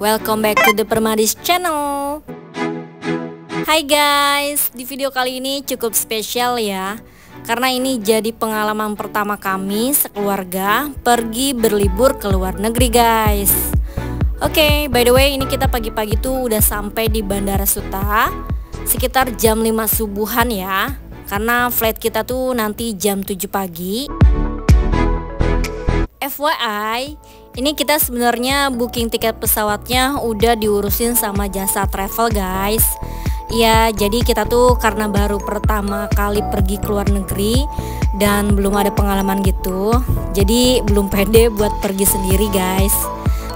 welcome back to the Permadis channel. Hai guys, di video kali ini cukup spesial ya, karena ini jadi pengalaman pertama kami sekeluarga pergi berlibur ke luar negeri guys. Oke, by the way ini kita pagi-pagi tuh udah sampai di Bandara Suta sekitar jam 5 subuhan ya, karena flight kita tuh nanti jam 7 pagi. FYI, ini kita sebenarnya booking tiket pesawatnya udah diurusin sama jasa travel guys. Ya, jadi kita tuh karena baru pertama kali pergi ke luar negeri dan belum ada pengalaman gitu, jadi belum pede buat pergi sendiri guys.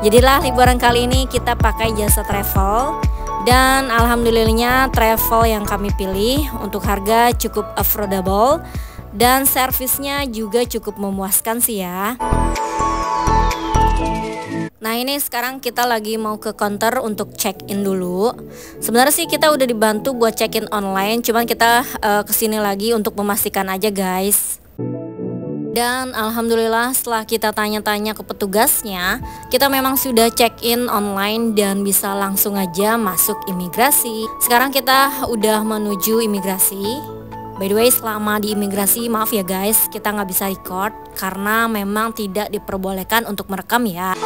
Jadilah liburan kali ini kita pakai jasa travel, dan alhamdulillahnya travel yang kami pilih untuk harga cukup affordable dan servisnya juga cukup memuaskan sih ya. Nah ini sekarang kita lagi mau ke counter untuk check in dulu. Sebenarnya sih kita udah dibantu buat check in online, cuman kita kesini lagi untuk memastikan aja guys. Dan alhamdulillah setelah kita tanya-tanya ke petugasnya, kita memang sudah check in online dan bisa langsung aja masuk imigrasi. Sekarang kita udah menuju imigrasi. By the way, selama di imigrasi maaf ya guys, kita nggak bisa record karena memang tidak diperbolehkan untuk merekam ya.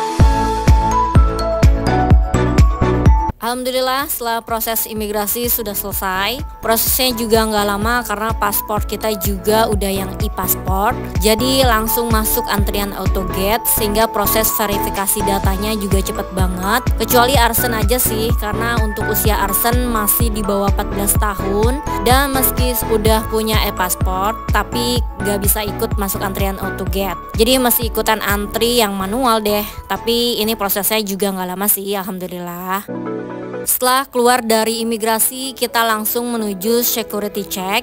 Alhamdulillah setelah proses imigrasi sudah selesai. Prosesnya juga nggak lama karena paspor kita juga udah yang e-paspor. Jadi langsung masuk antrian autogate sehingga proses verifikasi datanya juga cepet banget. Kecuali Arsen aja sih, karena untuk usia Arsen masih di bawah 14 tahun. Dan meski udah punya e-paspor tapi nggak bisa ikut masuk antrian autogate. Jadi masih ikutan antri yang manual deh. Tapi ini prosesnya juga nggak lama sih, alhamdulillah. Setelah keluar dari imigrasi, kita langsung menuju security check,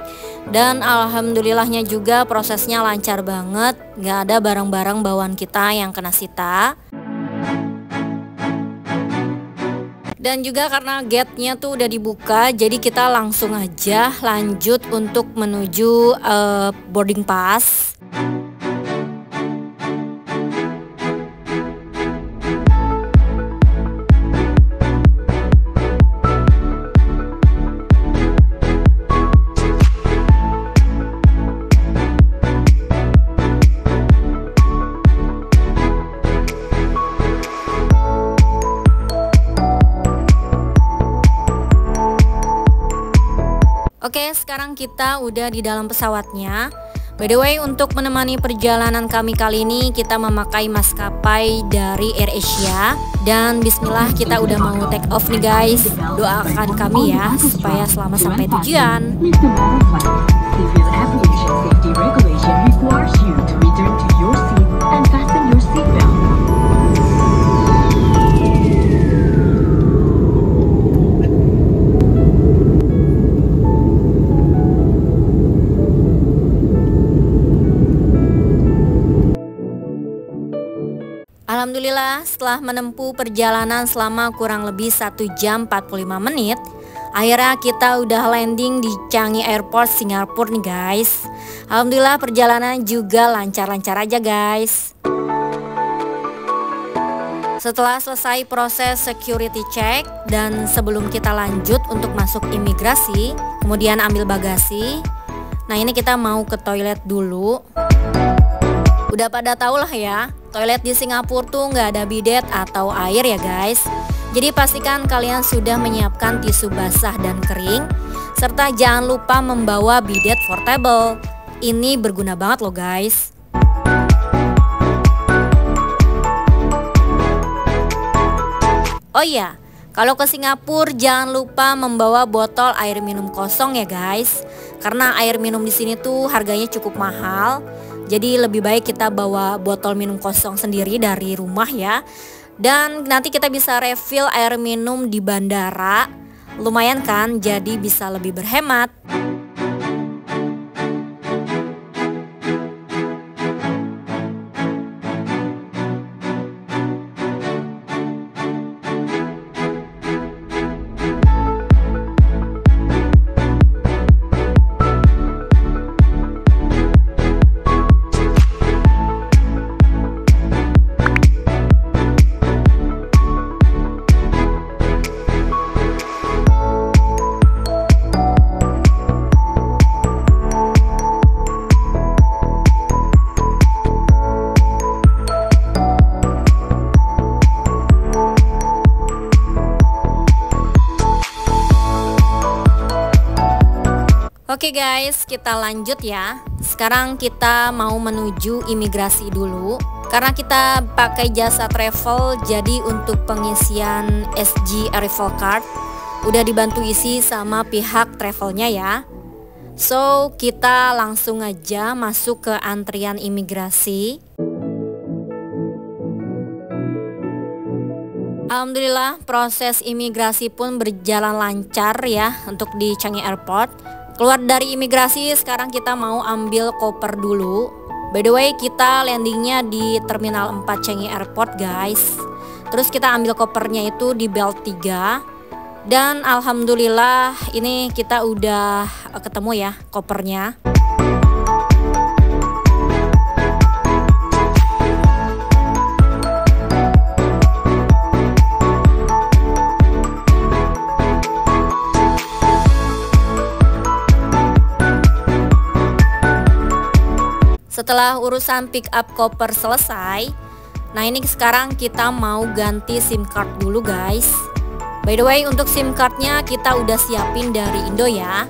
dan alhamdulillahnya juga prosesnya lancar banget, nggak ada barang-barang bawaan kita yang kena sita. Dan juga karena gate-nya tuh udah dibuka, jadi kita langsung aja lanjut untuk menuju boarding pass. Oke, sekarang kita udah di dalam pesawatnya. By the way, untuk menemani perjalanan kami kali ini kita memakai maskapai dari AirAsia. Dan bismillah kita udah mau take off nih guys. Doakan kami ya supaya selamat sampai tujuan. Alhamdulillah setelah menempuh perjalanan selama kurang lebih 1 jam 45 menit, akhirnya kita udah landing di Changi Airport Singapura nih guys. Alhamdulillah perjalanan juga lancar-lancar aja guys. Setelah selesai proses security check dan sebelum kita lanjut untuk masuk imigrasi, kemudian ambil bagasi. Nah ini kita mau ke toilet dulu. Udah pada tau lah ya, toilet di Singapura tuh nggak ada bidet atau air ya guys. Jadi pastikan kalian sudah menyiapkan tisu basah dan kering, serta jangan lupa membawa bidet portable. Ini berguna banget loh guys. Oh iya, kalau ke Singapura jangan lupa membawa botol air minum kosong ya guys. Karena air minum di sini tuh harganya cukup mahal. Jadi lebih baik kita bawa botol minum kosong sendiri dari rumah ya. Dan nanti kita bisa refill air minum di bandara. Lumayan kan, jadi bisa lebih berhemat. Oke guys, kita lanjut ya. Sekarang kita mau menuju imigrasi dulu. Karena kita pakai jasa travel, jadi untuk pengisian SG Arrival Card udah dibantu isi sama pihak travelnya ya. So, kita langsung aja masuk ke antrian imigrasi. Alhamdulillah, proses imigrasi pun berjalan lancar ya untuk di Changi Airport. Keluar dari imigrasi, sekarang kita mau ambil koper dulu. By the way, kita landingnya di Terminal 4 Changi Airport guys. Terus kita ambil kopernya itu di belt 3. Dan alhamdulillah ini kita udah ketemu ya kopernya. Setelah urusan pick up koper selesai, nah ini sekarang kita mau ganti SIM card dulu guys. By the way, untuk SIM cardnya kita udah siapin dari Indo ya.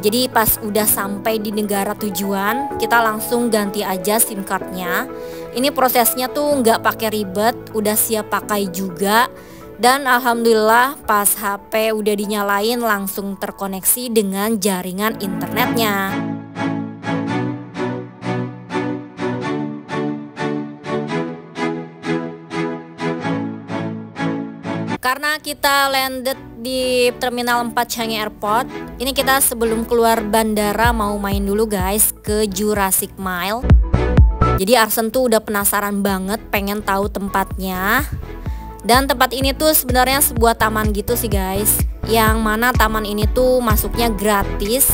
Jadi pas udah sampai di negara tujuan, kita langsung ganti aja SIM cardnya. Ini prosesnya tuh nggak pakai ribet, udah siap pakai juga. Dan alhamdulillah pas HP udah dinyalain langsung terkoneksi dengan jaringan internetnya. Karena kita landed di Terminal 4 Changi Airport, ini kita sebelum keluar bandara mau main dulu guys ke Jurassic Mile. Jadi Arsen tuh udah penasaran banget pengen tahu tempatnya. Dan tempat ini tuh sebenarnya sebuah taman gitu sih guys, yang mana taman ini tuh masuknya gratis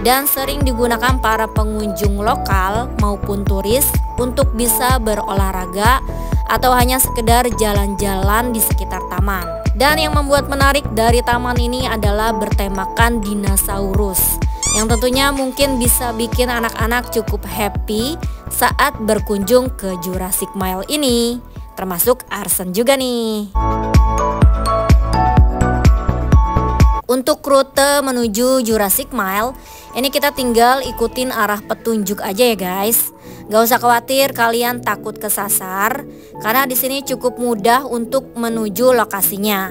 dan sering digunakan para pengunjung lokal maupun turis untuk bisa berolahraga atau hanya sekedar jalan-jalan di sekitar taman. Dan yang membuat menarik dari taman ini adalah bertemakan dinosaurus, yang tentunya mungkin bisa bikin anak-anak cukup happy saat berkunjung ke Jurassic Mile ini, termasuk Arsen juga nih. Untuk rute menuju Jurassic Mile, ini kita tinggal ikutin arah petunjuk aja ya guys. Gak usah khawatir kalian takut kesasar, karena di sini cukup mudah untuk menuju lokasinya.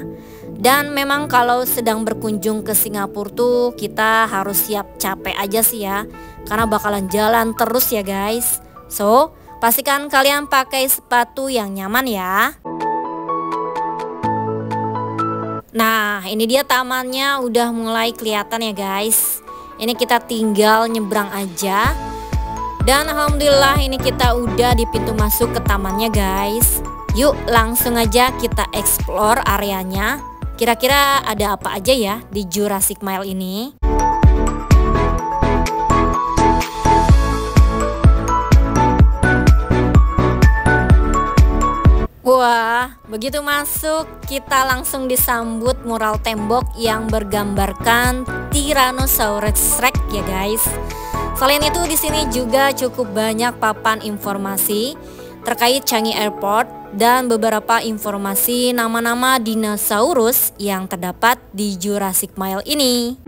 Dan memang kalau sedang berkunjung ke Singapura tuh kita harus siap capek aja sih ya, karena bakalan jalan terus ya guys. So, pastikan kalian pakai sepatu yang nyaman ya. Nah, ini dia tamannya udah mulai kelihatan ya guys. Ini kita tinggal nyebrang aja. Dan alhamdulillah ini kita udah di pintu masuk ke tamannya guys. Yuk langsung aja kita explore areanya. Kira-kira ada apa aja ya di Jurassic Mile ini. Wah, begitu masuk kita langsung disambut mural tembok yang bergambarkan Tyrannosaurus Rex ya guys. Selain itu di sini juga cukup banyak papan informasi terkait Changi Airport dan beberapa informasi nama-nama dinosaurus yang terdapat di Jurassic Mile ini.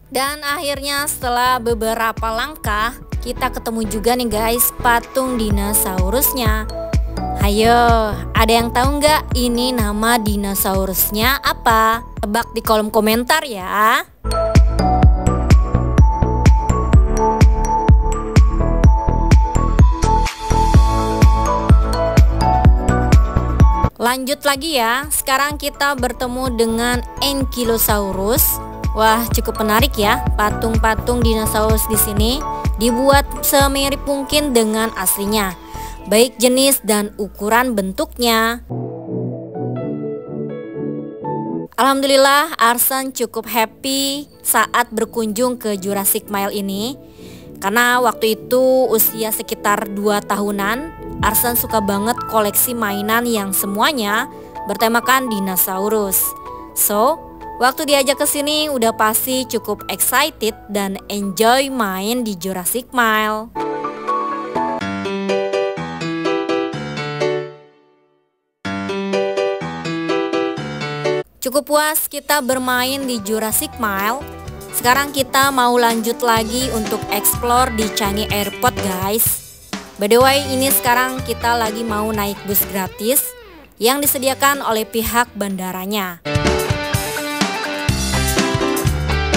Dan akhirnya setelah beberapa langkah kita ketemu juga nih guys patung dinosaurusnya. Hayo, ada yang tahu nggak ini nama dinosaurusnya apa? Tebak di kolom komentar ya. Lanjut lagi ya, sekarang kita bertemu dengan Ankylosaurus. Wah, cukup menarik ya, patung-patung dinosaurus di sini dibuat semirip mungkin dengan aslinya, baik jenis dan ukuran bentuknya. Alhamdulillah, Arsen cukup happy saat berkunjung ke Jurassic Mile ini, karena waktu itu usia sekitar 2 tahunan Arsan suka banget koleksi mainan yang semuanya bertemakan dinosaurus. So, waktu diajak ke sini udah pasti cukup excited dan enjoy main di Jurassic Mile. Cukup puas kita bermain di Jurassic Mile. Sekarang kita mau lanjut lagi untuk explore di Changi Airport guys. By the way, ini sekarang kita lagi mau naik bus gratis yang disediakan oleh pihak bandaranya.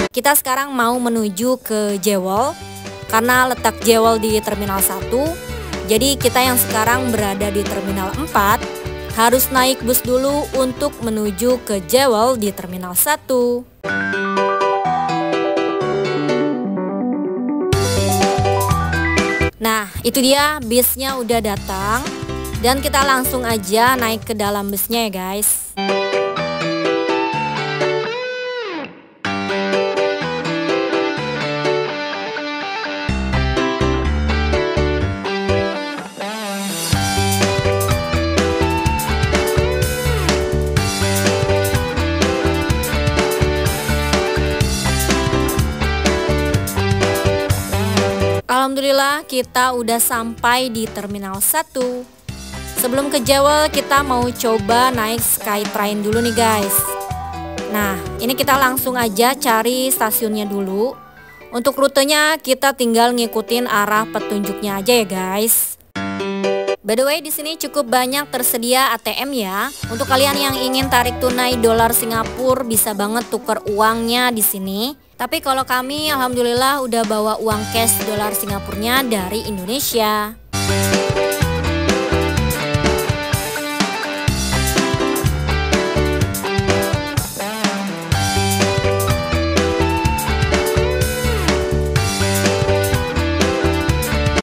Kita sekarang mau menuju ke Jewel karena letak Jewel di Terminal 1. Jadi kita yang sekarang berada di Terminal 4 harus naik bus dulu untuk menuju ke Jewel di Terminal 1. Nah, itu dia busnya udah datang dan kita langsung aja naik ke dalam busnya ya guys. Alhamdulillah kita udah sampai di Terminal 1. Sebelum ke Jewel kita mau coba naik Skytrain dulu nih guys. Nah, ini kita langsung aja cari stasiunnya dulu. Untuk rutenya kita tinggal ngikutin arah petunjuknya aja ya guys. By the way, di sini cukup banyak tersedia ATM ya. Untuk kalian yang ingin tarik tunai dolar Singapura bisa banget tuker uangnya di sini. Tapi kalau kami alhamdulillah udah bawa uang cash dolar Singapurnya dari Indonesia.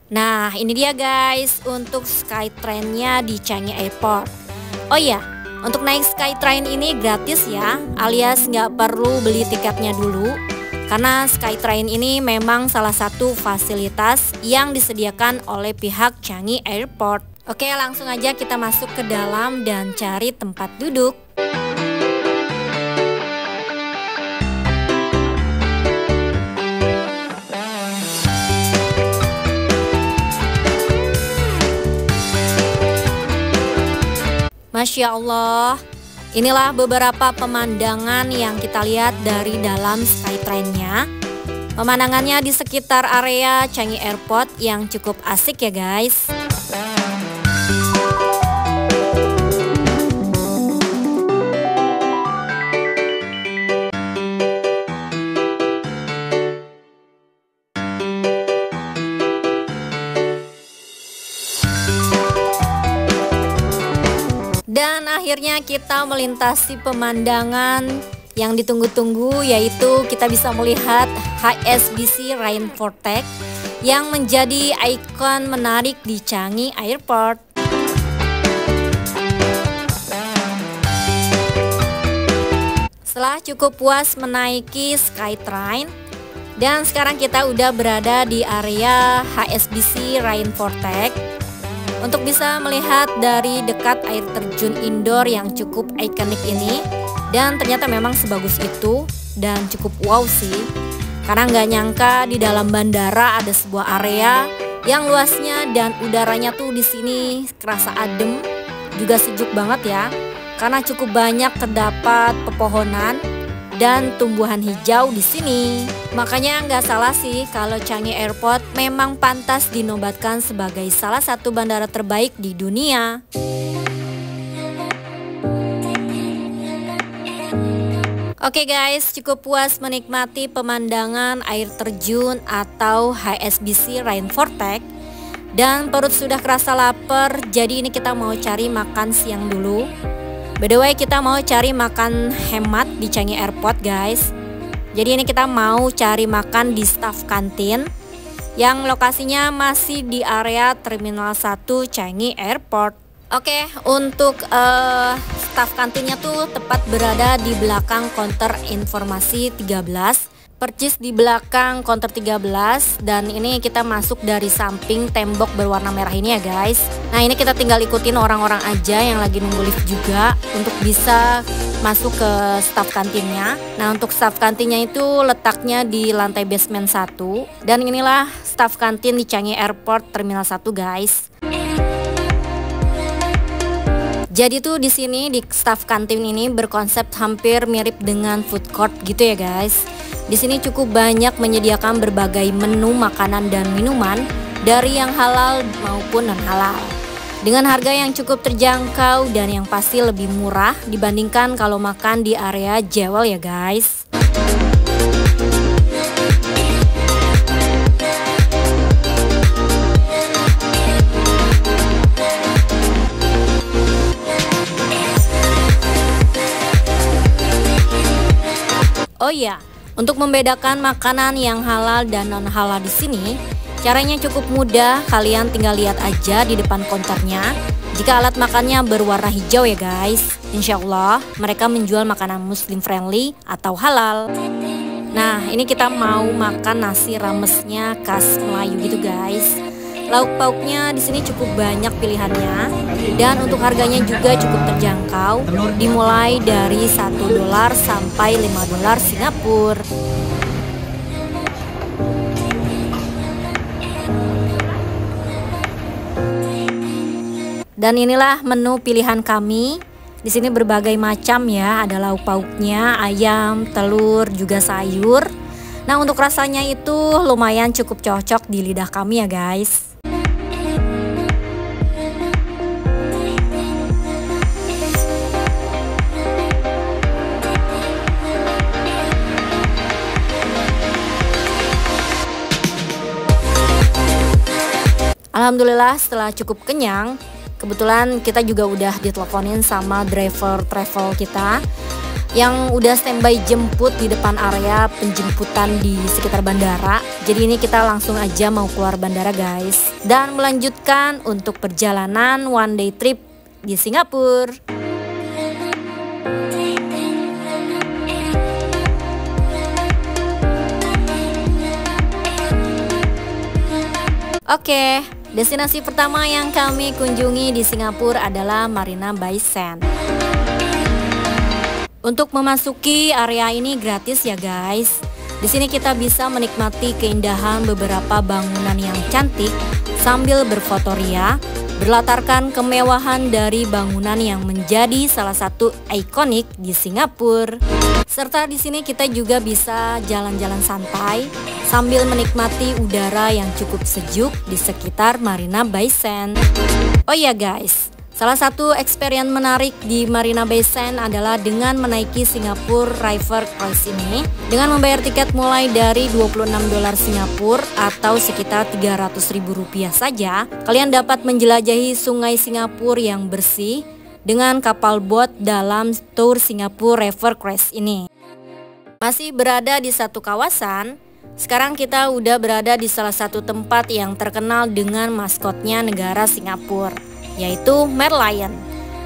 Nah, ini dia guys untuk Skytrain-nya di Changi Airport. Oh iya, untuk naik Skytrain ini gratis ya, alias nggak perlu beli tiketnya dulu. Karena Skytrain ini memang salah satu fasilitas yang disediakan oleh pihak Changi Airport. Oke, langsung aja kita masuk ke dalam dan cari tempat duduk. Masya Allah, inilah beberapa pemandangan yang kita lihat dari dalam Skytrain-nya. Pemandangannya di sekitar area Changi Airport yang cukup asik ya guys. Dan akhirnya kita melintasi pemandangan yang ditunggu-tunggu, yaitu kita bisa melihat HSBC Rainfortex yang menjadi ikon menarik di Changi Airport. Setelah cukup puas menaiki Skytrain, dan sekarang kita udah berada di area HSBC Rainfortex. Untuk bisa melihat dari dekat air terjun indoor yang cukup ikonik ini. Dan ternyata memang sebagus itu dan cukup wow sih. Karena nggak nyangka di dalam bandara ada sebuah area yang luasnya dan udaranya tuh di sini kerasa adem, juga sejuk banget ya. Karena cukup banyak terdapat pepohonan dan tumbuhan hijau di sini. Makanya nggak salah sih kalau Changi Airport memang pantas dinobatkan sebagai salah satu bandara terbaik di dunia. Oke guys, cukup puas menikmati pemandangan air terjun atau HSBC Rainfortex. Dan perut sudah kerasa lapar, jadi ini kita mau cari makan siang dulu. By the way, kita mau cari makan hemat di Changi Airport guys. Jadi ini kita mau cari makan di staff kantin yang lokasinya masih di area Terminal 1 Changi Airport. Oke, untuk staff kantinnya tuh tepat berada di belakang counter informasi 13. Percis di belakang counter 13, dan ini kita masuk dari samping tembok berwarna merah ini ya guys. Nah ini kita tinggal ikutin orang-orang aja yang lagi nunggu lift juga untuk bisa masuk ke staff kantinnya. Nah untuk staff kantinnya itu letaknya di lantai basement 1, dan inilah staff kantin di Changi Airport Terminal 1 guys. Jadi tuh di sini di staff kantin ini berkonsep hampir mirip dengan food court gitu ya guys. Di sini cukup banyak menyediakan berbagai menu makanan dan minuman dari yang halal maupun non halal. Dengan harga yang cukup terjangkau dan yang pasti lebih murah dibandingkan kalau makan di area jewel ya guys. Oh iya. Untuk membedakan makanan yang halal dan non halal di sini, caranya cukup mudah. Kalian tinggal lihat aja di depan konternya. Jika alat makannya berwarna hijau ya guys, insya Allah mereka menjual makanan muslim friendly atau halal. Nah ini kita mau makan nasi ramesnya khas Melayu gitu guys. Lauk pauknya di sini cukup banyak pilihannya, dan untuk harganya juga cukup terjangkau, dimulai dari $1 sampai $5 Singapura. Dan inilah menu pilihan kami. Di sini berbagai macam ya, ada lauk pauknya, ayam, telur, juga sayur. Nah untuk rasanya itu lumayan cukup cocok di lidah kami ya guys. Alhamdulillah setelah cukup kenyang, kebetulan kita juga udah diteleponin sama driver travel kita yang udah standby jemput di depan area penjemputan di sekitar bandara. Jadi ini kita langsung aja mau keluar bandara guys, dan melanjutkan untuk perjalanan one day trip di Singapura. Oke. Destinasi pertama yang kami kunjungi di Singapura adalah Marina Bay Sands. Untuk memasuki area ini gratis ya guys. Di sini kita bisa menikmati keindahan beberapa bangunan yang cantik sambil berfotoria, berlatarkan kemewahan dari bangunan yang menjadi salah satu ikonik di Singapura. Serta di sini kita juga bisa jalan-jalan santai sambil menikmati udara yang cukup sejuk di sekitar Marina Bay Sands. Oh ya guys, salah satu experience menarik di Marina Bay Sands adalah dengan menaiki Singapore River Cruise ini. Dengan membayar tiket mulai dari $26 Singapura atau sekitar Rp300.000 saja, kalian dapat menjelajahi sungai Singapura yang bersih dengan kapal bot dalam tour Singapore River Cruise ini. Masih berada di satu kawasan, sekarang kita udah berada di salah satu tempat yang terkenal dengan maskotnya negara Singapura, yaitu Merlion.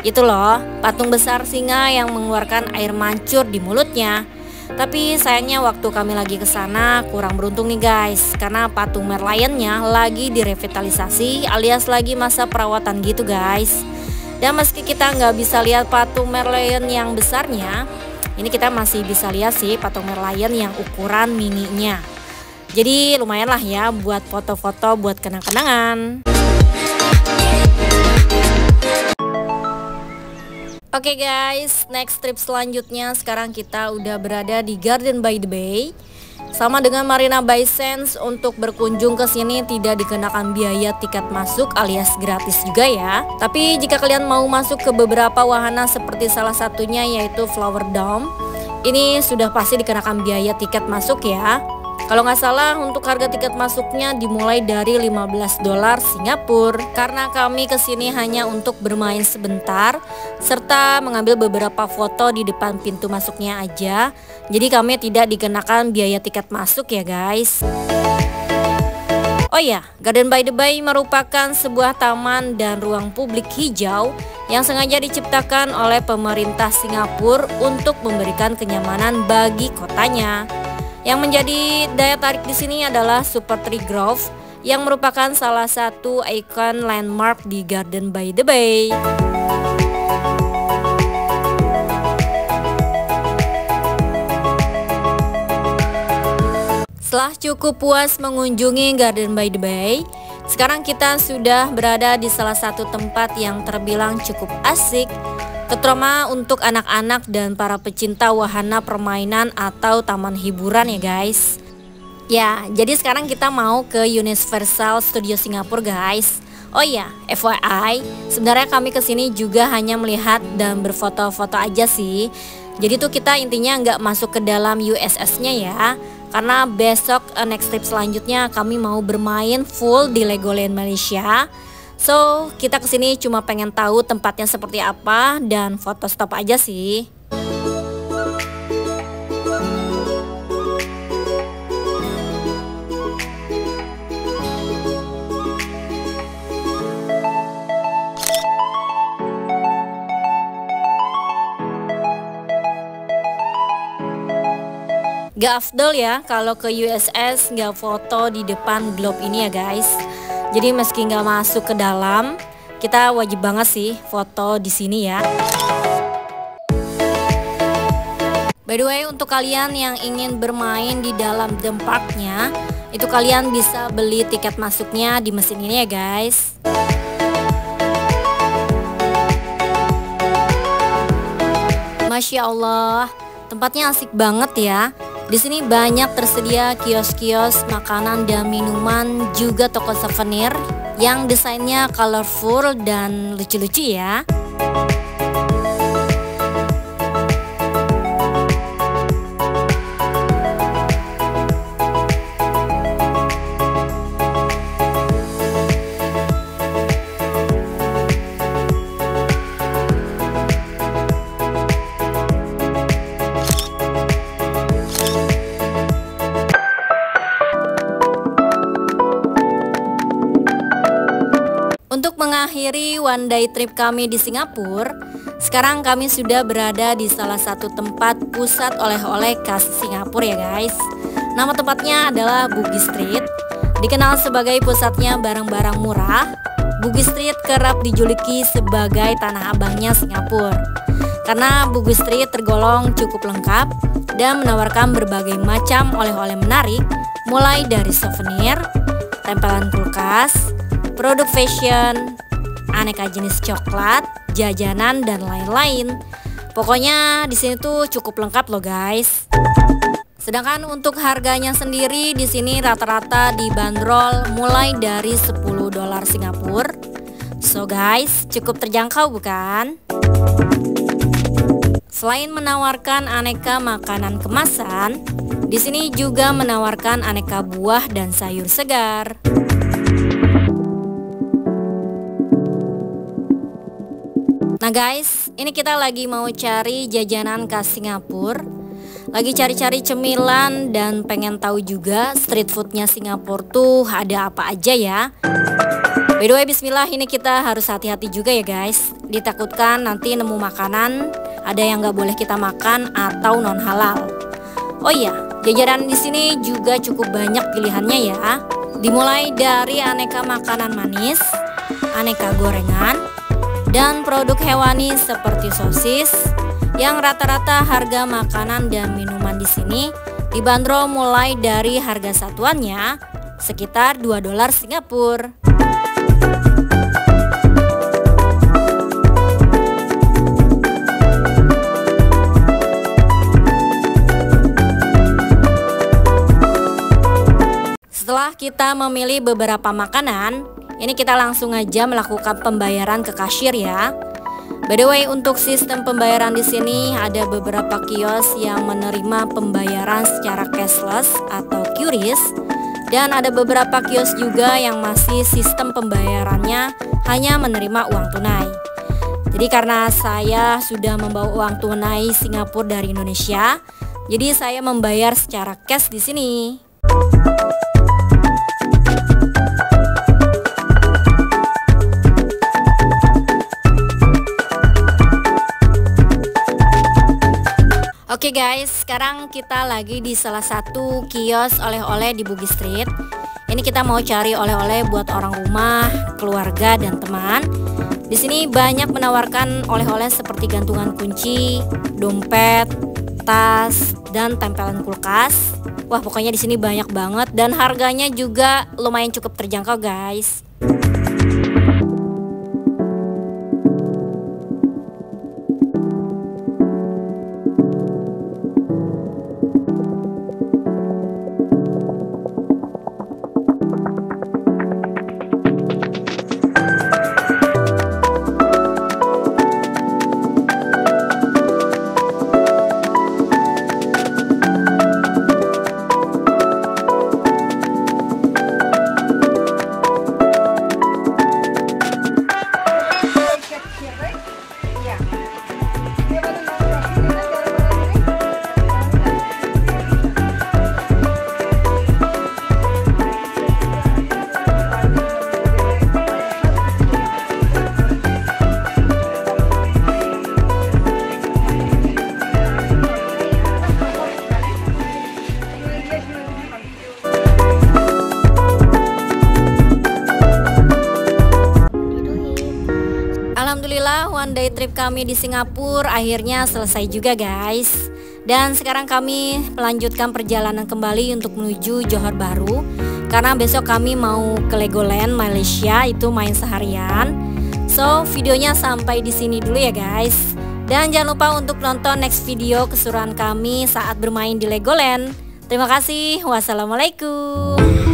Itu loh, patung besar singa yang mengeluarkan air mancur di mulutnya. Tapi sayangnya waktu kami lagi ke sana kurang beruntung nih guys, karena patung Merlionnya lagi direvitalisasi alias lagi masa perawatan gitu guys. Dan meski kita nggak bisa lihat patung Merlion yang besarnya, ini kita masih bisa lihat sih patung Merlion yang ukuran mininya. Jadi lumayan lah ya buat foto-foto buat kenang-kenangan. Oke guys, next trip selanjutnya sekarang kita udah berada di Garden by the Bay. Sama dengan Marina Bay Sands, untuk berkunjung ke sini tidak dikenakan biaya tiket masuk alias gratis juga ya. Tapi jika kalian mau masuk ke beberapa wahana seperti salah satunya yaitu Flower Dome, ini sudah pasti dikenakan biaya tiket masuk ya. Kalau nggak salah untuk harga tiket masuknya dimulai dari $15 Singapura. Karena kami kesini hanya untuk bermain sebentar serta mengambil beberapa foto di depan pintu masuknya aja, jadi kami tidak dikenakan biaya tiket masuk ya guys. Oh ya, Garden by the Bay merupakan sebuah taman dan ruang publik hijau yang sengaja diciptakan oleh pemerintah Singapura untuk memberikan kenyamanan bagi kotanya. Yang menjadi daya tarik di sini adalah Super Tree Grove yang merupakan salah satu ikon landmark di Garden by the Bay. Setelah cukup puas mengunjungi Garden by the Bay, sekarang kita sudah berada di salah satu tempat yang terbilang cukup asik, terutama untuk anak-anak dan para pecinta wahana permainan atau taman hiburan ya guys. Ya, jadi sekarang kita mau ke Universal Studio Singapura guys. Oh iya, FYI, sebenarnya kami kesini juga hanya melihat dan berfoto-foto aja sih. Jadi tuh kita intinya nggak masuk ke dalam USS-nya ya. Karena besok next trip selanjutnya kami mau bermain full di Legoland Malaysia. So kita kesini cuma pengen tahu tempatnya seperti apa dan foto stop aja sih. Gak afdol ya kalau ke USS gak foto di depan globe ini ya guys. Jadi meski gak masuk ke dalam, kita wajib banget sih foto di sini ya. By the way, untuk kalian yang ingin bermain di dalam theme parknya, itu kalian bisa beli tiket masuknya di mesin ini ya guys. Masya Allah, tempatnya asik banget ya. Di sini banyak tersedia kios-kios makanan dan minuman, juga toko souvenir yang desainnya colorful dan lucu-lucu ya. Untuk mengakhiri one day trip kami di Singapura, sekarang kami sudah berada di salah satu tempat pusat oleh-oleh khas Singapura ya guys. Nama tempatnya adalah Bugis Street. Dikenal sebagai pusatnya barang-barang murah, Bugis Street kerap dijuluki sebagai tanah abangnya Singapura. Karena Bugis Street tergolong cukup lengkap dan menawarkan berbagai macam oleh-oleh menarik, mulai dari souvenir, tempelan kulkas, produk fashion, aneka jenis coklat, jajanan dan lain-lain. Pokoknya di sini tuh cukup lengkap loh guys. Sedangkan untuk harganya sendiri di sini rata-rata dibanderol mulai dari 10 dolar Singapura. So guys, cukup terjangkau bukan? Selain menawarkan aneka makanan kemasan, di sini juga menawarkan aneka buah dan sayur segar. Nah guys, ini kita lagi mau cari jajanan khas Singapura. Lagi cari-cari cemilan dan pengen tahu juga street foodnya Singapura tuh ada apa aja ya. By the way, bismillah, ini kita harus hati-hati juga ya guys. Ditakutkan nanti nemu makanan ada yang nggak boleh kita makan atau non halal. Oh iya, jajanan di sini juga cukup banyak pilihannya ya. Dimulai dari aneka makanan manis, aneka gorengan, dan produk hewani seperti sosis, yang rata-rata harga makanan dan minuman di sini dibanderol mulai dari harga satuannya sekitar 2 dolar Singapura. Setelah kita memilih beberapa makanan, ini kita langsung aja melakukan pembayaran ke kasir ya. By the way, untuk sistem pembayaran di sini ada beberapa kios yang menerima pembayaran secara cashless atau QRIS, dan ada beberapa kios juga yang masih sistem pembayarannya hanya menerima uang tunai. Jadi karena saya sudah membawa uang tunai Singapura dari Indonesia, jadi saya membayar secara cash di sini. Oke guys, sekarang kita lagi di salah satu kios oleh-oleh di Bugis Street. Ini kita mau cari oleh-oleh buat orang rumah, keluarga dan teman. Di sini banyak menawarkan oleh-oleh seperti gantungan kunci, dompet, tas, dan tempelan kulkas. Wah, pokoknya di sini banyak banget dan harganya juga lumayan cukup terjangkau, guys. Alhamdulillah one day trip kami di Singapura akhirnya selesai juga guys. Dan sekarang kami melanjutkan perjalanan kembali untuk menuju Johor Bahru, karena besok kami mau ke Legoland Malaysia, itu main seharian. So videonya sampai di sini dulu ya guys. Dan jangan lupa untuk nonton next video keseruan kami saat bermain di Legoland. Terima kasih. Wassalamualaikum.